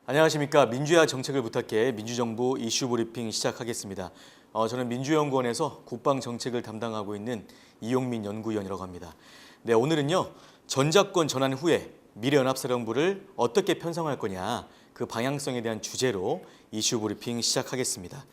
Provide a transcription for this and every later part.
안녕하십니까. 민주화 정책을 부탁해 민주정부 이슈 브리핑 시작하겠습니다. 저는 민주연구원에서 국방정책을 담당하고 있는 이용민 연구위원이라고 합니다. 네, 오늘은요. 전작권 전환 후에 미래연합사령부를 어떻게 편성할 거냐 그 방향성에 대한 주제로 이슈 브리핑 시작하겠습니다.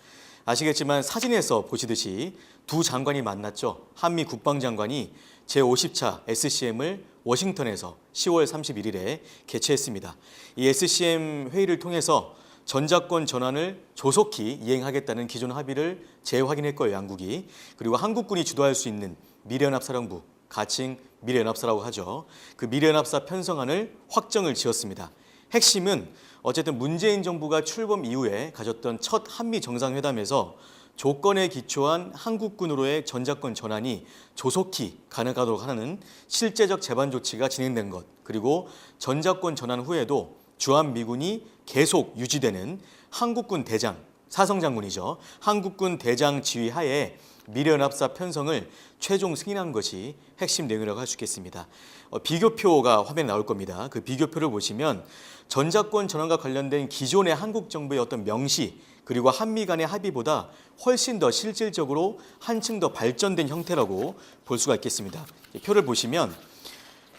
아시겠지만 사진에서 보시듯이 두 장관이 만났죠. 한미 국방장관이 제50차 SCM을 워싱턴에서 10월 31일에 개최했습니다. 이 SCM 회의를 통해서 전작권 전환을 조속히 이행하겠다는 기존 합의를 재확인할 거예요, 양국이. 그리고 한국군이 주도할 수 있는 미래연합사령부, 가칭 미래연합사라고 하죠. 그 미래연합사 편성안을 확정을 지었습니다. 핵심은 어쨌든 문재인 정부가 출범 이후에 가졌던 첫 한미 정상회담에서 조건에 기초한 한국군으로의 전작권 전환이 조속히 가능하도록 하는 실제적 제반 조치가 진행된 것, 그리고 전작권 전환 후에도 주한미군이 계속 유지되는 한국군 대장, 사성장군이죠. 한국군 대장 지휘 하에 미래연합사 편성을 최종 승인한 것이 핵심 내용이라고 할 수 있겠습니다. 비교표가 화면에 나올 겁니다. 그 비교표를 보시면 전작권 전환과 관련된 기존의 한국 정부의 어떤 명시 그리고 한미 간의 합의보다 훨씬 더 실질적으로 한층 더 발전된 형태라고 볼 수가 있겠습니다. 표를 보시면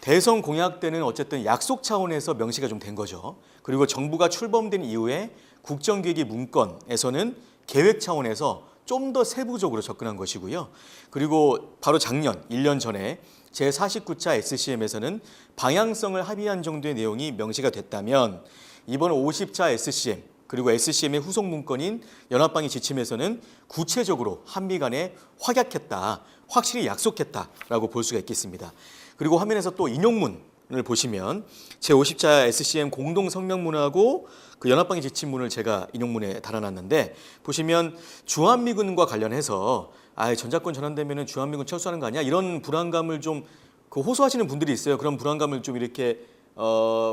대선 공약 때는 어쨌든 약속 차원에서 명시가 좀 된 거죠. 그리고 정부가 출범된 이후에 국정기획위 문건에서는 계획 차원에서 좀 더 세부적으로 접근한 것이고요. 그리고 바로 작년 1년 전에 제49차 SCM에서는 방향성을 합의한 정도의 내용이 명시가 됐다면 이번 50차 SCM 그리고 SCM의 후속 문건인 연합방위 지침에서는 구체적으로 한미 간에 확약했다, 확실히 약속했다라고 볼 수가 있겠습니다. 그리고 화면에서 또 인용문을 보시면 제50차 SCM 공동성명문하고 그 연합방위 지침문을 제가 인용문에 달아놨는데 보시면 주한미군과 관련해서 전작권 전환되면 주한미군 철수하는 거 아니야? 이런 불안감을 좀 호소하시는 분들이 있어요. 그런 불안감을 좀 이렇게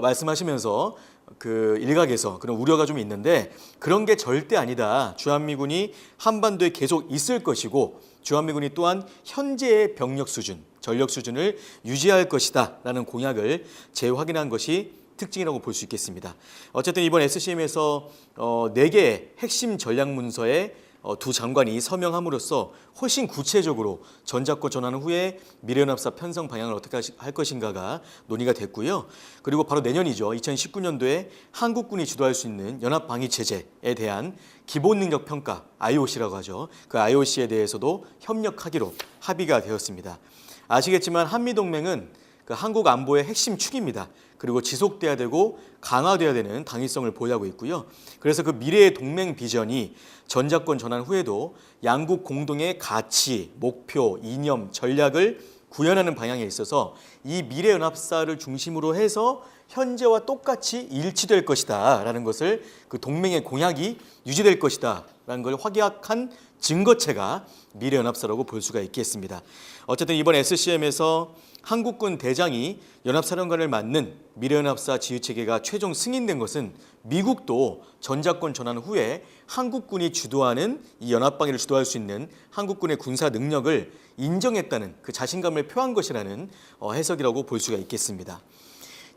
말씀하시면서 그 일각에서 그런 우려가 좀 있는데 그런 게 절대 아니다. 주한미군이 한반도에 계속 있을 것이고 주한미군이 또한 현재의 병력 수준, 전력 수준을 유지할 것이다 라는 공약을 재확인한 것이 특징이라고 볼 수 있겠습니다. 어쨌든 이번 SCM에서 4개의 핵심 전략 문서에 두 장관이 서명함으로써 훨씬 구체적으로 전작권 전환 후에 미래연합사 편성 방향을 어떻게 할 것인가가 논의가 됐고요. 그리고 바로 내년이죠. 2019년도에 한국군이 주도할 수 있는 연합방위체제에 대한 기본능력평가 IOC라고 하죠. 그 IOC에 대해서도 협력하기로 합의가 되었습니다. 아시겠지만 한미동맹은 그 한국 안보의 핵심 축입니다. 그리고 지속돼야 되고 강화돼야 되는 당위성을 보유하고 있고요. 그래서 그 미래의 동맹 비전이 전작권 전환 후에도 양국 공동의 가치, 목표, 이념, 전략을 구현하는 방향에 있어서 이 미래연합사를 중심으로 해서 현재와 똑같이 일치될 것이다 라는 것을 그 동맹의 공약이 유지될 것이다 라는 걸 확약한 증거체가 미래연합사라고 볼 수가 있겠습니다. 어쨌든 이번 SCM에서 한국군 대장이 연합사령관을 맡는 미래연합사 지휘체계가 최종 승인된 것은 미국도 전작권 전환 후에 한국군이 주도하는 이 연합방위를 주도할 수 있는 한국군의 군사 능력을 인정했다는 그 자신감을 표한 것이라는 해석이라고 볼 수가 있겠습니다.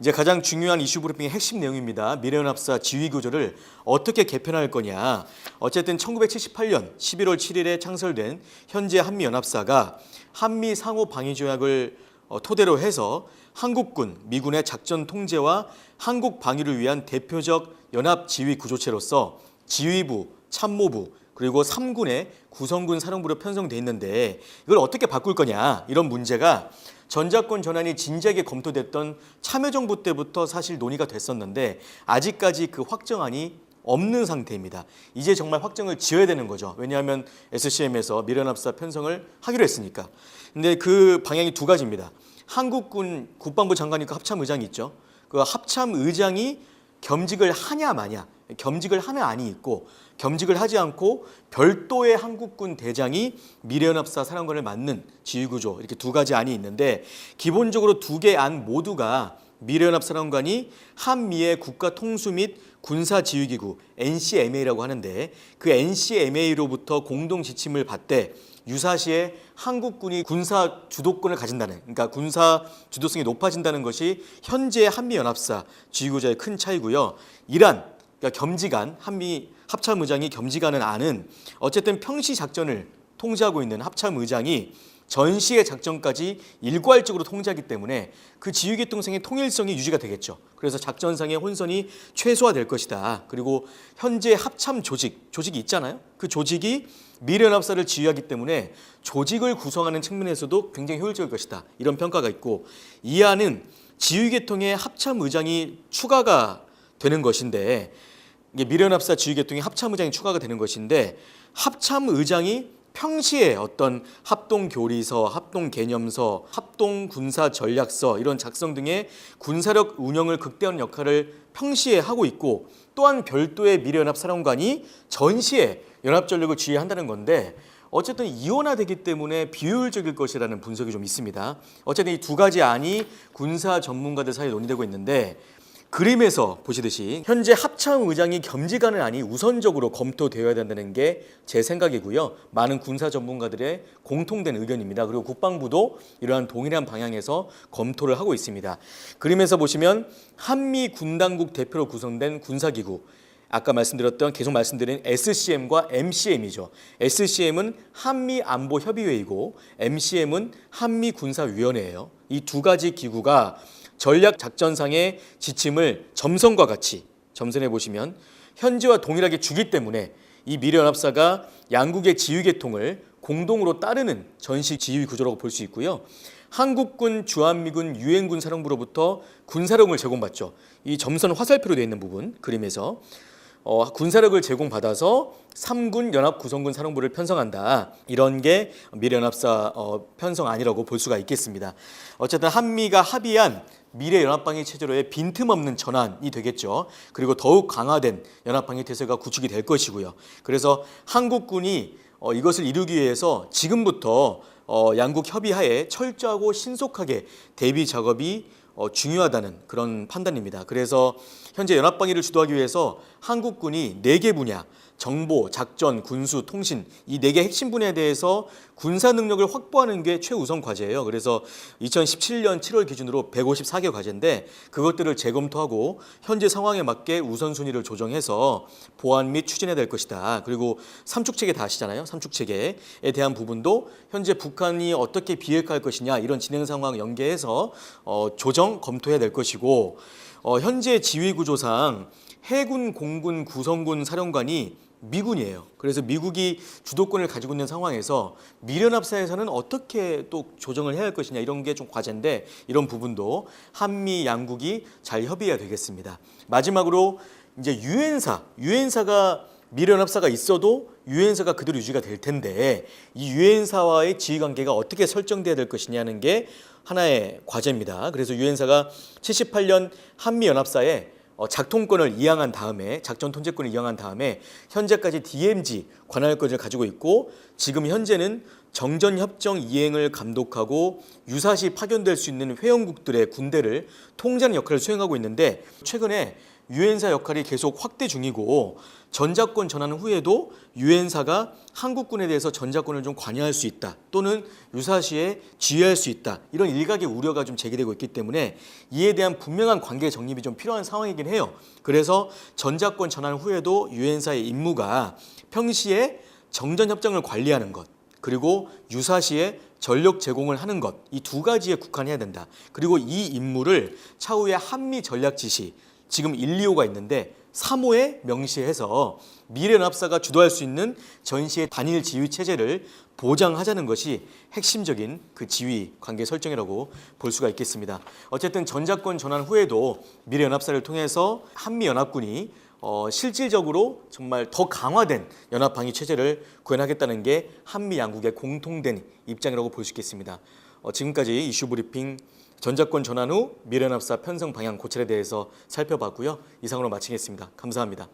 이제 가장 중요한 이슈 브리핑의 핵심 내용입니다. 미래연합사 지휘구조를 어떻게 개편할 거냐. 어쨌든 1978년 11월 7일에 창설된 현재 한미연합사가 한미 상호방위조약을 토대로 해서 한국군, 미군의 작전 통제와 한국 방위를 위한 대표적 연합 지휘 구조체로서 지휘부, 참모부, 그리고 3군의 구성군 사령부로 편성돼 있는데 이걸 어떻게 바꿀 거냐 이런 문제가 전작권 전환이 진지하게 검토됐던 참여정부 때부터 사실 논의가 됐었는데 아직까지 그 확정안이 없는 상태입니다. 이제 정말 확정을 지어야 되는 거죠. 왜냐하면 SCM에서 미래연합사 편성을 하기로 했으니까. 근데 그 방향이 두 가지입니다. 한국군 국방부 장관이 그 합참의장이 있죠. 그 합참의장이 겸직을 하냐 마냐, 겸직을 하는 안이 있고 겸직을 하지 않고 별도의 한국군 대장이 미래연합사 사령관을 맡는 지휘구조 이렇게 두 가지 안이 있는데 기본적으로 두 개 안 모두가 미래연합사령관이 한미의 국가통수 및 군사지휘기구 NCMA라고 하는데 그 NCMA로부터 공동 지침을 받되 유사시에 한국군이 군사 주도권을 가진다는, 그러니까 군사 주도성이 높아진다는 것이 현재 한미연합사 지휘구조의 큰 차이고요. 이란, 그러니까 겸지간, 한미 합참의장이 겸지간은 안은 어쨌든 평시 작전을 통제하고 있는 합참의장이 전시의 작전까지 일괄적으로 통제하기 때문에 그 지휘계통상의 통일성이 유지가 되겠죠. 그래서 작전상의 혼선이 최소화될 것이다. 그리고 현재 합참 조직이 있잖아요. 그 조직이 미래연합사를 지휘하기 때문에 조직을 구성하는 측면에서도 굉장히 효율적일 것이다. 이런 평가가 있고, 이 안은 지휘계통에 합참의장이 추가가 되는 것인데, 이게 미래연합사 지휘계통에 합참의장이 추가가 되는 것인데, 합참의장이 평시에 어떤 합동교리서, 합동개념서, 합동군사전략서 이런 작성 등의 군사력 운영을 극대화하는 역할을 평시에 하고 있고, 또한 별도의 미래연합사령관이 전시에 연합전력을 지휘한다는 건데, 어쨌든 이원화되기 때문에 비효율적일 것이라는 분석이 좀 있습니다. 어쨌든 이 두 가지 안이 군사 전문가들 사이에 논의되고 있는데, 그림에서 보시듯이 현재 합참의장이 겸지간을 안이 우선적으로 검토되어야 된다는 게 제 생각이고요. 많은 군사 전문가들의 공통된 의견입니다. 그리고 국방부도 이러한 동일한 방향에서 검토를 하고 있습니다. 그림에서 보시면 한미 군당국 대표로 구성된 군사기구, 아까 말씀드렸던 계속 말씀드린 SCM과 MCM이죠. SCM은 한미안보협의회이고 MCM은 한미군사위원회예요. 이 두 가지 기구가 전략작전상의 지침을 점선과 같이 점선해 보시면 현재와 동일하게 주기 때문에 이 미래연합사가 양국의 지휘계통을 공동으로 따르는 전시 지휘 구조라고 볼 수 있고요. 한국군, 주한미군, 유엔군 사령부로부터 군사력을 제공받죠. 이 점선 화살표로 되어 있는 부분 그림에서 군사력을 제공받아서 3군 연합구성군 사령부를 편성한다. 이런 게 미래연합사 편성안이라고 볼 수가 있겠습니다. 어쨌든 한미가 합의한 미래연합방위 체제로의 빈틈없는 전환이 되겠죠. 그리고 더욱 강화된 연합방위 태세가 구축이 될 것이고요. 그래서 한국군이 이것을 이루기 위해서 지금부터 양국 협의하에 철저하고 신속하게 대비 작업이 중요하다는 그런 판단입니다. 그래서 현재 연합방위를 주도하기 위해서 한국군이 4개 분야, 정보, 작전, 군수, 통신 이 4개 핵심 분야에 대해서 군사 능력을 확보하는 게 최우선 과제예요. 그래서 2017년 7월 기준으로 154개 과제인데 그것들을 재검토하고 현재 상황에 맞게 우선순위를 조정해서 보완 및 추진해야 될 것이다. 그리고 삼축체계 다 아시잖아요. 삼축체계에 대한 부분도 현재 북한이 어떻게 비핵화할 것이냐 이런 진행 상황 연계해서 조정, 검토해야 될 것이고 현재 지휘 구조상 해군, 공군, 구성군 사령관이 미군이에요. 그래서 미국이 주도권을 가지고 있는 상황에서 미래연합사에서는 어떻게 또 조정을 해야 할 것이냐 이런 게 좀 과제인데 이런 부분도 한미 양국이 잘 협의해야 되겠습니다. 마지막으로 이제 유엔사가 미래연합사가 있어도 유엔사가 그대로 유지가 될 텐데 이 유엔사와의 지휘관계가 어떻게 설정돼야 될 것이냐는 게 하나의 과제입니다. 그래서 유엔사가 78년 한미연합사에 작통권을 이양한 다음에 작전 통제권을 이양한 다음에 현재까지 DMZ 관할권을 가지고 있고 지금 현재는 정전협정 이행을 감독하고 유사시 파견될 수 있는 회원국들의 군대를 통제하는 역할을 수행하고 있는데 최근에 유엔사 역할이 계속 확대 중이고 전자권 전환 후에도 유엔사가 한국군에 대해서 전자권을 좀 관여할 수 있다 또는 유사시에 지휘할 수 있다 이런 일각의 우려가 좀 제기되고 있기 때문에 이에 대한 분명한 관계 정립이 좀 필요한 상황이긴 해요. 그래서 전자권 전환 후에도 유엔사의 임무가 평시에 정전협정을 관리하는 것 그리고 유사시에 전력 제공을 하는 것 이 두 가지에 국한해야 된다. 그리고 이 임무를 차후에 한미 전략 지시 지금 1, 2호가 있는데 3호에 명시해서 미래연합사가 주도할 수 있는 전시의 단일 지휘 체제를 보장하자는 것이 핵심적인 그 지휘 관계 설정이라고 볼 수가 있겠습니다. 어쨌든 전자권 전환 후에도 미래연합사를 통해서 한미연합군이 실질적으로 정말 더 강화된 연합방위 체제를 구현하겠다는 게 한미 양국의 공통된 입장이라고 볼 수 있겠습니다. 지금까지 이슈 브리핑 전자권 전환 후 미래연합사 편성 방향 고찰에 대해서 살펴봤고요. 이상으로 마치겠습니다. 감사합니다.